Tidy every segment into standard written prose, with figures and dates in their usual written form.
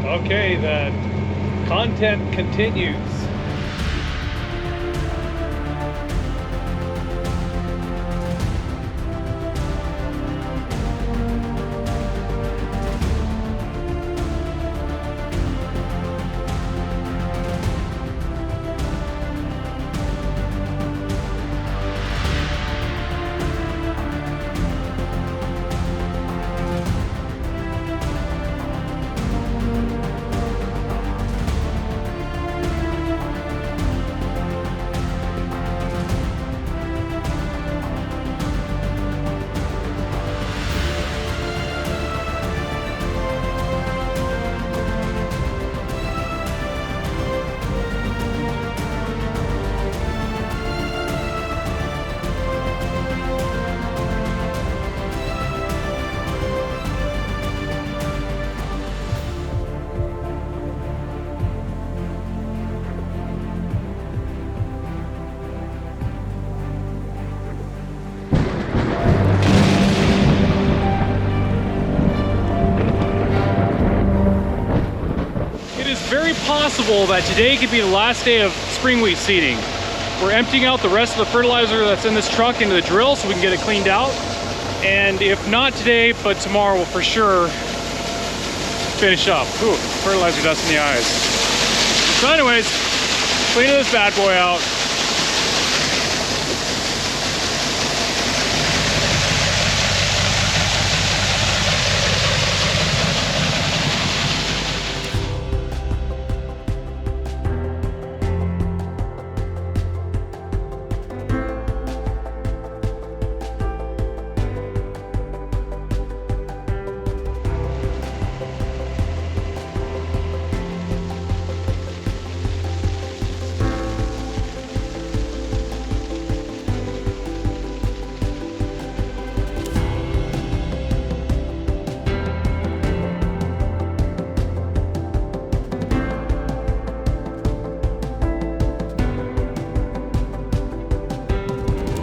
Okay, the content continues. Very possible that today could be the last day of spring wheat seeding. We're emptying out the rest of the fertilizer that's in this truck into the drill so we can get it cleaned out. And if not today, but tomorrow, we'll for sure finish up. Ooh, fertilizer dust in the eyes. So anyways, cleaning this bad boy out.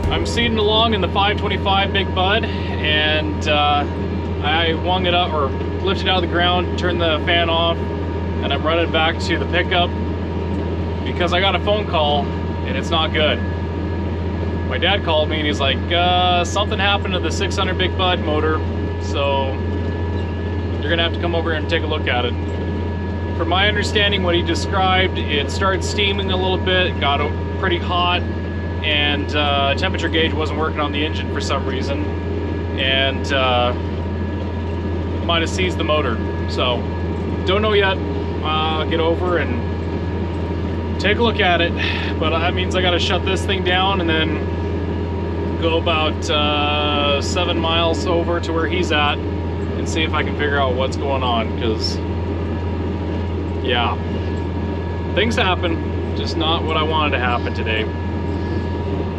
I'm seeding along in the 525 Big Bud, and I wung it up or lifted out of the ground, turned the fan off, and I'm running back to the pickup because I got a phone call and it's not good. My dad called me and he's like, something happened to the 600 Big Bud motor, so you're gonna have to come over here and take a look at it. From my understanding, what he described, it started steaming a little bit, it got pretty hot, and temperature gauge wasn't working on the engine for some reason, and might have seized the motor. So don't know yet. I'll get over and take a look at it, but that means I got to shut this thing down and then go about 7 miles over to where he's at and see if I can figure out what's going on, because yeah, things happen, just not what I wanted to happen today.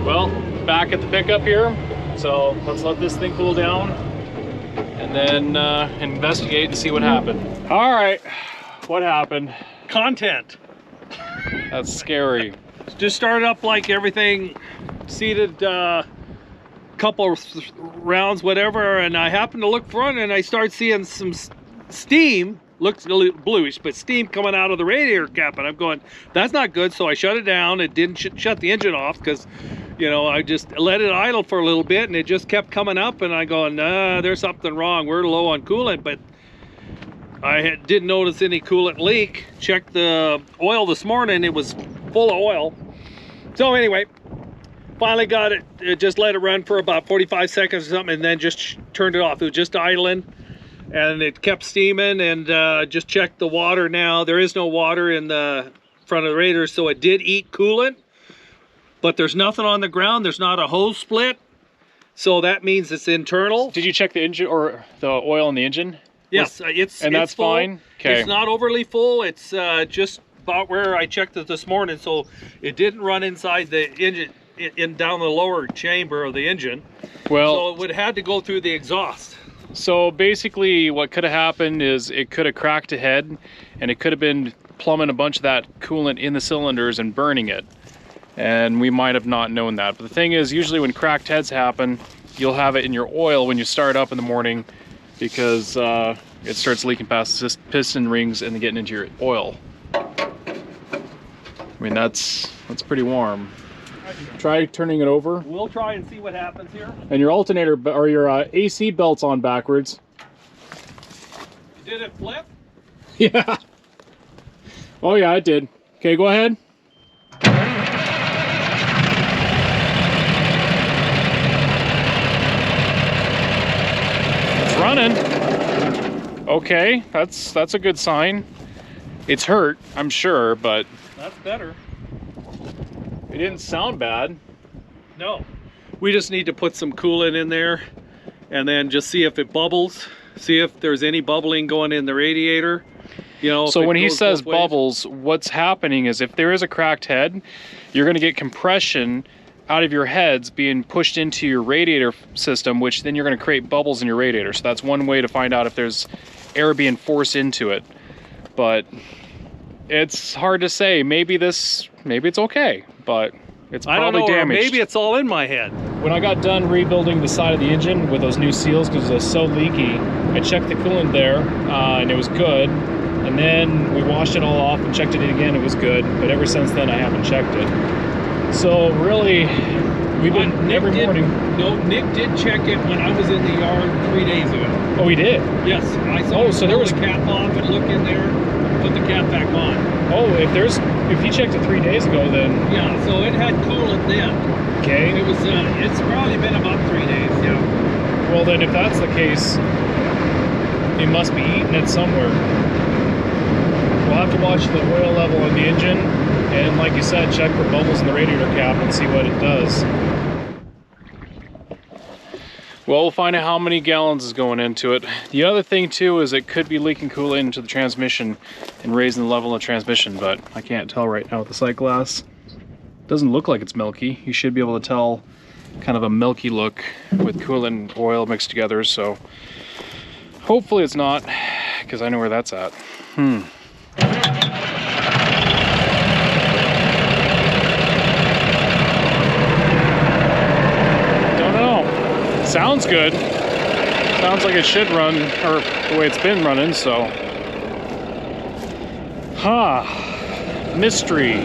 Well, back at the pickup here, so let's let this thing cool down and then investigate and see what happened. All right, what happened? Content. That's scary. Just started up like everything, seeded couple rounds, whatever, and I happened to look front and I started seeing some steam. Looks a little bluish, but steam coming out of the radiator cap, and I'm going, that's not good. So I shut it down. It didn't shut the engine off because, you know, I just let it idle for a little bit, and it just kept coming up, and I go, nah, there's something wrong. We're low on coolant, but I didn't notice any coolant leak. Checked the oil this morning, it was full of oil. So anyway, finally got it, just let it run for about 45 seconds or something, and then just turned it off. It was just idling. And it kept steaming, and just checked the water now. There is no water in the front of the radiator, so it did eat coolant, but there's nothing on the ground. There's not a hose split, so that means it's internal. Did you check the engine or the oil in the engine? Yes, it's that's full. fine? Okay. It's not overly full. It's just about where I checked it this morning, so it didn't run inside the engine, down the lower chamber of the engine. Well, so it would have had to go through the exhaust. So basically what could have happened is it could have cracked a head, and it could have been plumbing a bunch of that coolant in the cylinders and burning it. And we might have not known that. But the thing is, usually when cracked heads happen, you'll have it in your oil when you start up in the morning, because it starts leaking past the piston rings and getting into your oil. I mean, that's pretty warm. Try turning it over. We'll try and see what happens here. And your alternator or your AC belt's on backwards. Did it flip? Yeah. Oh yeah, it did. Okay, go ahead. It's running. Okay, that's a good sign. It's hurt, I'm sure, but That's better. it didn't sound bad. No. We just need to put some coolant in there and then just see if it bubbles. See if there's any bubbling going in the radiator. You know, So if it when he goes says both ways. bubbles, what's happening is if there is a cracked head, you're going to get compression out of your heads being pushed into your radiator system, which then you're going to create bubbles in your radiator. So that's one way to find out if there's air being forced into it. But it's hard to say. Maybe it's okay, but it's I don't probably know, or damaged. maybe it's all in my head. When I got done rebuilding the side of the engine with those new seals because it was so leaky, I checked the coolant there and it was good. And then we washed it all off and checked it again, it was good. But ever since then, I haven't checked it. So really, we've been every morning. No, Nick did check it when I was in the yard 3 days ago. Oh, he did? Yes, I saw Oh, him so pull there was- the cap off and look in there, put the cap back on. Oh, if he checked it 3 days ago, then Yeah, so it had coolant then. okay. It was, it's probably been about 3 days, yeah. Well, then if that's the case, he must be eating it somewhere. We'll have to watch the oil level on the engine, and like you said, check for bubbles in the radiator cap and see what it does. Well, we'll find out how many gallons is going into it. The other thing too is it could be leaking coolant into the transmission and raising the level of the transmission, but I can't tell right now with the sight glass. Doesn't look like it's milky. You should be able to tell kind of a milky look with coolant and oil mixed together, so hopefully it's not, because I know where that's at. Don't know. Sounds good. Sounds like it should run, or the way it's been running, so. Mystery.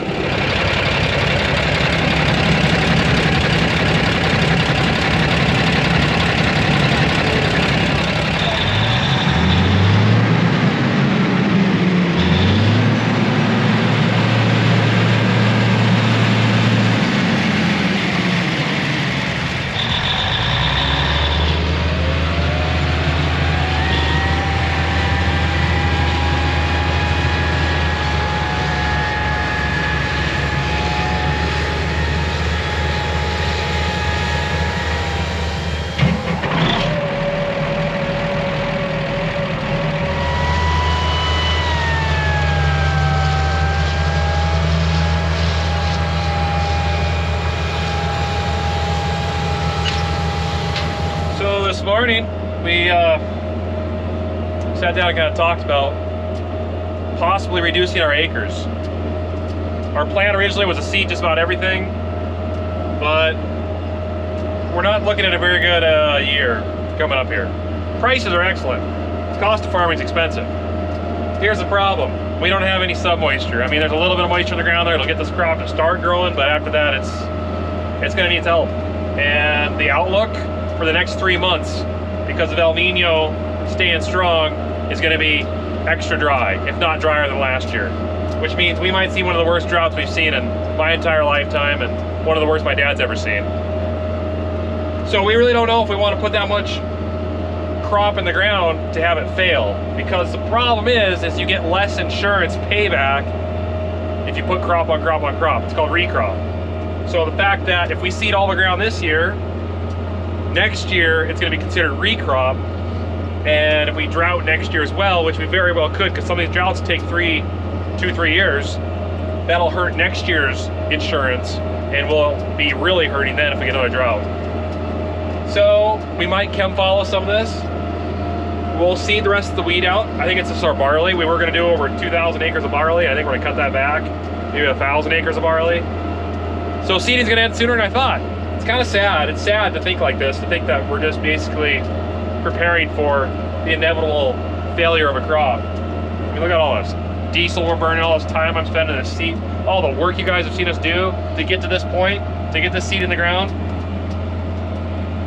So this morning we sat down and kind of talked about possibly reducing our acres. Our plan originally was to seed just about everything, but we're not looking at a very good year coming up here. Prices are excellent. The cost of farming is expensive. Here's the problem. We don't have any sub-moisture. I mean, there's a little bit of moisture in the ground there. It'll get this crop to start growing, but after that, it's going to need help. And the outlook for the next 3 months, because of El Nino staying strong, is going to be extra dry, if not drier than last year. Which means we might see one of the worst droughts we've seen in my entire lifetime, and one of the worst my dad's ever seen. So we really don't know if we want to put that much crop in the ground to have it fail, because the problem is you get less insurance payback if you put crop on crop on crop. It's called recrop. So the fact that if we seed all the ground this year, next year it's going to be considered recrop, and if we drought next year as well, which we very well could, because some of these droughts take 2-3 years, that'll hurt next year's insurance, and we'll be really hurting then if we get another drought. So we might chem follow some of this. We'll seed the rest of the wheat out. I think it's just our barley. We were going to do over 2,000 acres of barley. I think we're going to cut that back, maybe 1,000 acres of barley. So seeding's going to end sooner than I thought. It's kind of sad. It's sad to think like this, to think that we're just basically preparing for the inevitable failure of a crop. I mean, look at all this diesel we're burning, all this time I'm spending in the seed, all the work you guys have seen us do to get to this point, to get this seed in the ground.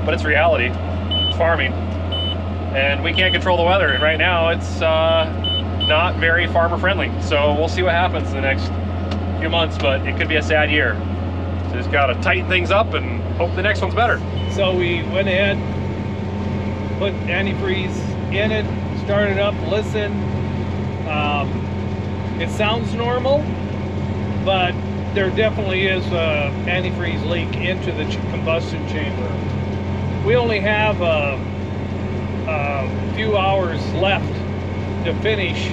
But it's reality. It's farming. And we can't control the weather. And right now it's not very farmer friendly. So we'll see what happens in the next few months, but it could be a sad year. So just gotta tighten things up and hope the next one's better. So we went ahead, put antifreeze in it, started up, listened. It sounds normal, but there definitely is a antifreeze leak into the combustion chamber. We only have a few hours left to finish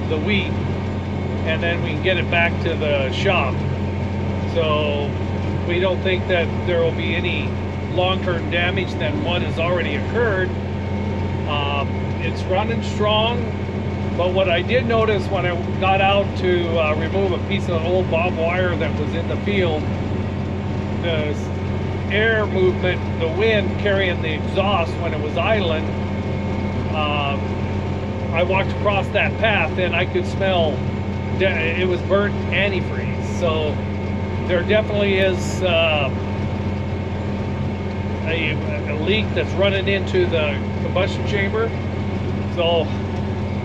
the wheat, and then we can get it back to the shop. So we don't think that there will be any long-term damage than what has already occurred. It's running strong, but what I did notice when I got out to remove a piece of old barbed wire that was in the field, the air movement, the wind carrying the exhaust when it was idling, I walked across that path and I could smell it was burnt antifreeze. So there definitely is a leak that's running into the combustion chamber. So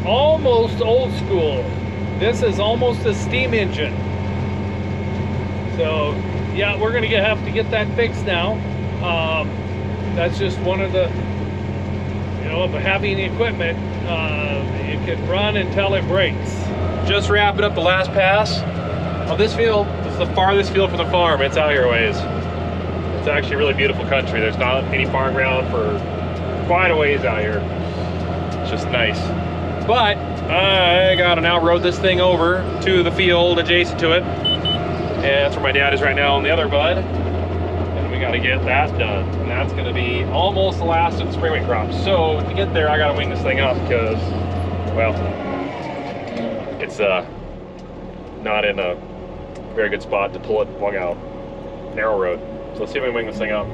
almost old school. This is almost a steam engine. So yeah, we're gonna have to get that fixed now. That's just one of the, of having equipment. It can run until it breaks. Just wrapping up the last pass of this field. This is the farthest field from the farm. It's out here ways. It's actually really beautiful country. There's not any farm ground for quite a ways out here. It's just nice. But I gotta now road this thing over to the field adjacent to it. And that's where my dad is right now on the other bud. And we gotta get that done. And that's gonna be almost the last of the spring wheat crop. So to get there, I gotta wing this thing up because, well, it's not in a very good spot to pull it along a narrow road. So let's see if we can wing this thing up.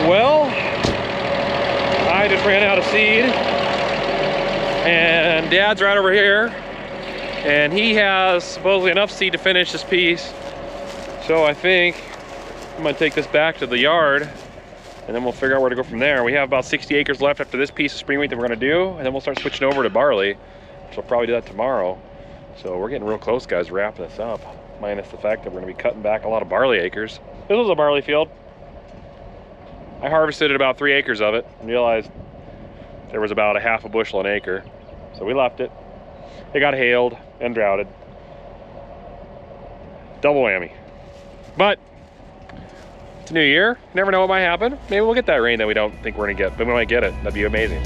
Well, I just ran out of seed, and Dad's right over here, and he has supposedly enough seed to finish this piece. So I think I'm gonna take this back to the yard, and then we'll figure out where to go from there. We have about 60 acres left after this piece of spring wheat that we're gonna do, and then we'll start switching over to barley, which we'll probably do that tomorrow. So we're getting real close, guys, wrapping this up, minus the fact that we're gonna be cutting back a lot of barley acres. This was a barley field. I harvested about 3 acres of it and realized there was about a half a bushel an acre. So we left it. It got hailed and droughted. Double whammy. But it's a new year. Never know what might happen. Maybe we'll get that rain that we don't think we're gonna get, but we might get it. That'd be amazing.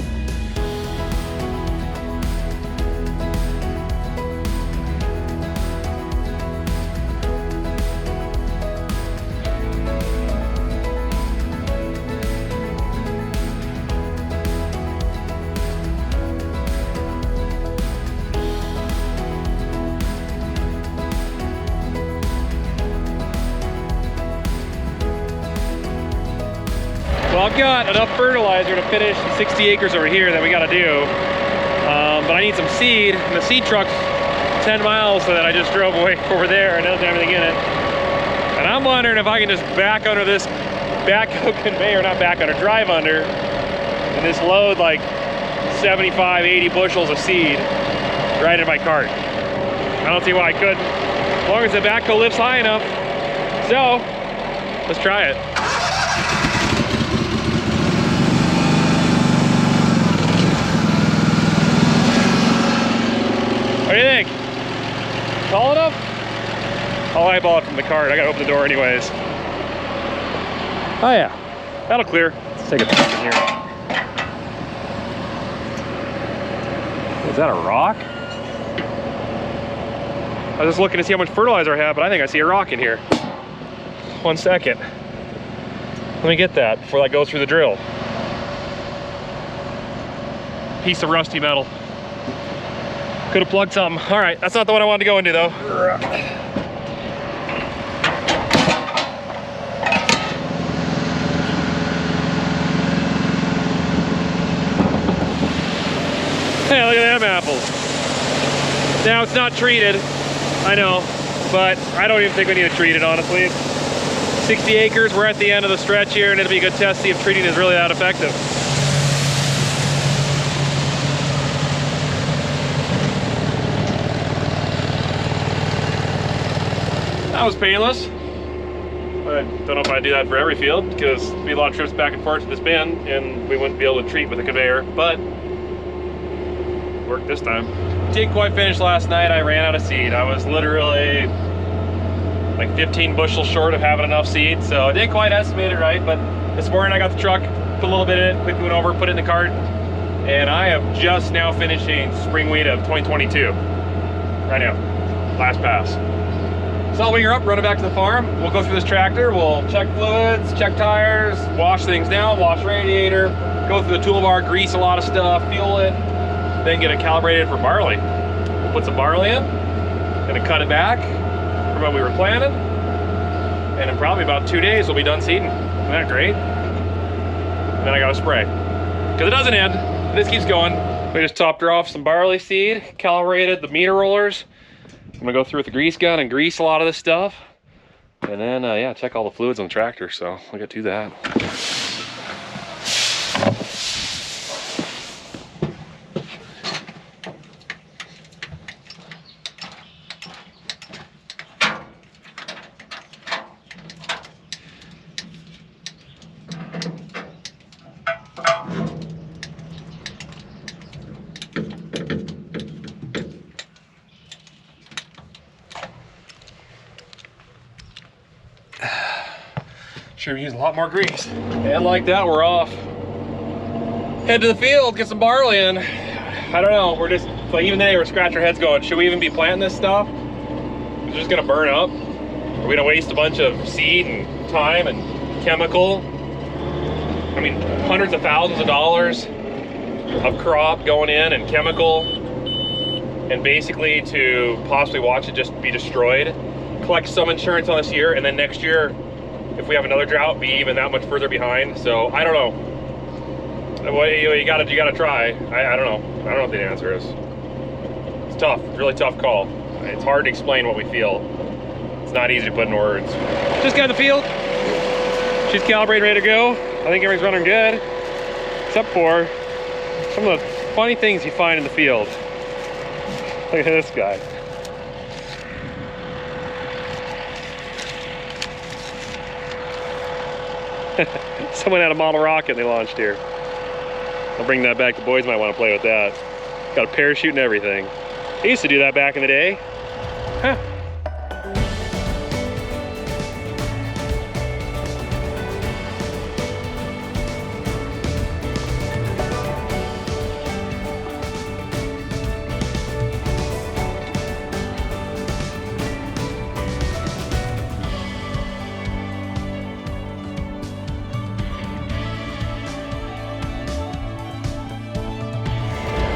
Well, I've got enough fertilizer to finish the 60 acres over here that we got to do, but I need some seed, and the seed truck's 10 miles, so that I just drove away over there and doesn't have anything in it. And I'm wondering if I can just back under this backhoe conveyor, not back under, drive under, and just load like 75, 80 bushels of seed right in my cart. I don't see why I couldn't, as long as the backhoe lifts high enough. So, let's try it. What do you think? Tall enough? I'll eyeball it from the cart. I gotta open the door anyways. Oh yeah, that'll clear. Let's take a peek in here. Is that a rock? I was just looking to see how much fertilizer I have, but I think I see a rock in here. 1 second. Let me get that before that goes through the drill. Piece of rusty metal. Could have plugged something. All right, that's not the one I wanted to go into though. Hey, look at them apples. Now it's not treated, I know, but I don't even think we need to treat it, honestly. 60 acres, we're at the end of the stretch here, and it'll be a good test to see if treating is really that effective. That was painless. I don't know if I'd do that for every field, because there'd be a lot of trips back and forth to this bin, and we wouldn't be able to treat with a conveyor, but worked this time. Didn't quite finish last night. I ran out of seed. I was literally like 15 bushels short of having enough seed, so I didn't quite estimate it right, but this morning I got the truck, put a little bit in it, quickly went over, put it in the cart, and I am just now finishing spring wheat of 2022. Right now, last pass. So I'll wing her up, run it back to the farm. We'll go through this tractor, we'll check fluids, check tires, wash things down, wash radiator, go through the toolbar, grease a lot of stuff, fuel it, then get it calibrated for barley. We'll put some barley in, gonna cut it back from what we were planning, and in probably about 2 days we'll be done seeding. Isn't that great? And then I gotta spray. Because it doesn't end, this keeps going. We just topped her off some barley seed, calibrated the meter rollers. I'm gonna go through with the grease gun and grease a lot of this stuff. And then, yeah, check all the fluids on the tractor, so I'll get to that. Sure, we use a lot more grease. And like that, we're off. Head to the field, get some barley in. I don't know, we're just, like even today, we're scratching our heads going, should we even be planting this stuff? It's just gonna burn up. Are we gonna waste a bunch of seed and time and chemical? I mean, hundreds of thousands of dollars of crop going in and chemical, and basically to possibly watch it just be destroyed. Collect some insurance on this year, and then next year, if we have another drought, be even that much further behind. So I don't know. Well, you gotta try. I don't know. I don't know what the answer is. It's tough. It's a really tough call. It's hard to explain what we feel. It's not easy to put in words. Just got in the field. She's calibrated, ready to go. I think everything's running good, except for some of the funny things you find in the field. Look at this guy. Someone had a model rocket they launched here. I'll bring that back. The boys might want to play with that. Got a parachute and everything. I used to do that back in the day. Huh.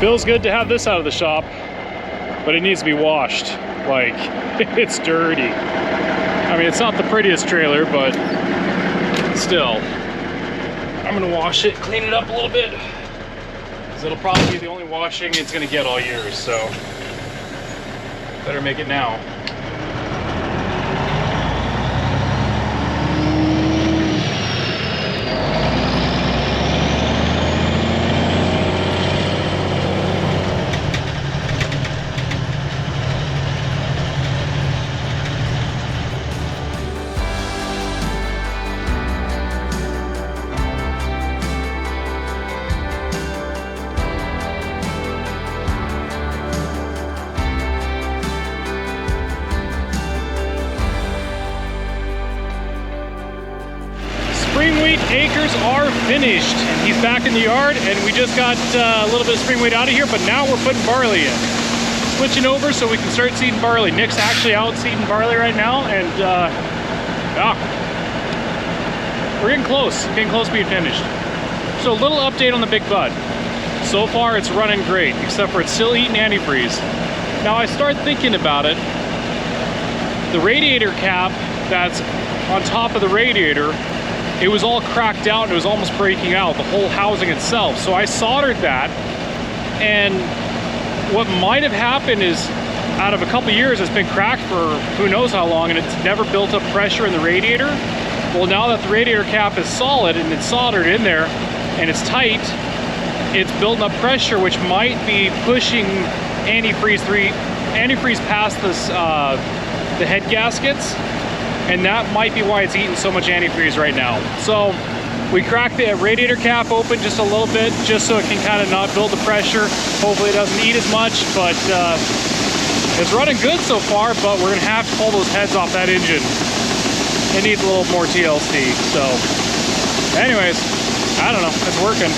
Feels good to have this out of the shop, but it needs to be washed. Like, it's dirty. I mean, it's not the prettiest trailer, but still. I'm gonna wash it, clean it up a little bit, because it'll probably be the only washing it's gonna get all year, so better make it now. spring wheat acres are finished. He's back in the yard, and we just got a little bit of spring wheat out of here, but now we're putting barley in. Switching over so we can start seeding barley. Nick's actually out seeding barley right now, and yeah, we're getting close to being finished. So a little update on the Big Bud. So far it's running great, except for it's still eating antifreeze. Now I start thinking about it. The radiator cap that's on top of the radiator, it was all cracked out and it was almost breaking out, the whole housing itself. So I soldered that, and what might have happened is, out of a couple years, it's been cracked for who knows how long, and it's never built up pressure in the radiator. Well, now that the radiator cap is solid and it's soldered in there and it's tight, it's building up pressure, which might be pushing antifreeze past this, the head gaskets, and that might be why it's eating so much antifreeze right now. So we cracked the radiator cap open just a little bit, just so it can kind of not build the pressure. Hopefully it doesn't eat as much, but it's running good so far, but we're gonna have to pull those heads off that engine. It needs a little more TLC, so anyways, I don't know, it's working.